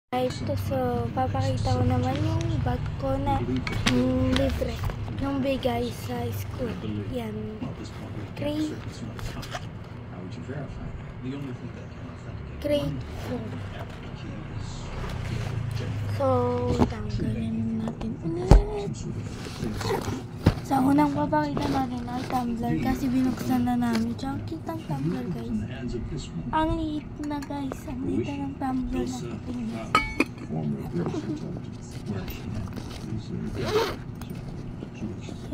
Guys, so papakita ko naman yung bag ko na libre yung bigay sa school. Yan, grade 4. So tanggalin natin ulit. Sa unang papakita natin ay tumbler kasi binuksan na namin. Tsaka kitang tumbler, guys. Ang liit na, guys. Ang liit na ng tumbler na tingnan.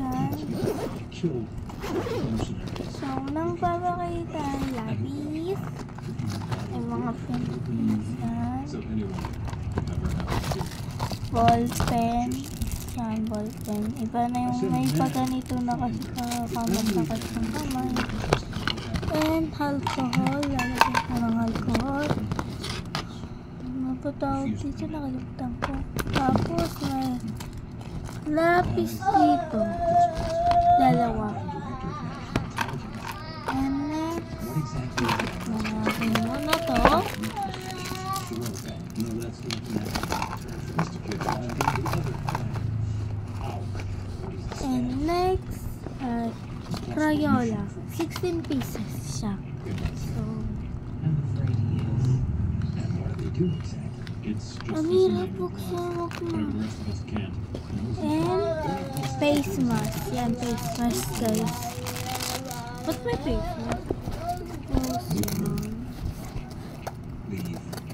Yan. So, unang papakita ay lapis. Ay mga pens. Ball pen. Yan, ball pen. Iba na yung may ganito na kasi kakamag na kasi ng kamay. And alcohol. Lalagyan ko ng alcohol. Ano pa tawag dito? Nakalimutan ko. Tapos may lapis dito. 2. And next, manapin muna to. And next, Crayola. 16 pieces siya. So, ang hirap buksan ako na. And face mask. Yan, face mask, guys. Ba't may face mask? Tapos yan.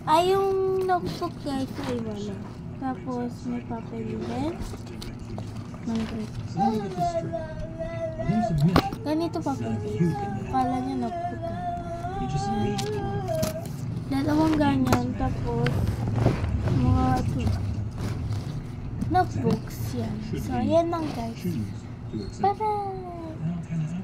Ay, yung notebook, guys, ay wala. Tapos may papel. Ganito pa po. Kala niya notebook. Dalawang ganyan. Tapos mga notebooks yan. So, yan lang, guys. Bye-bye!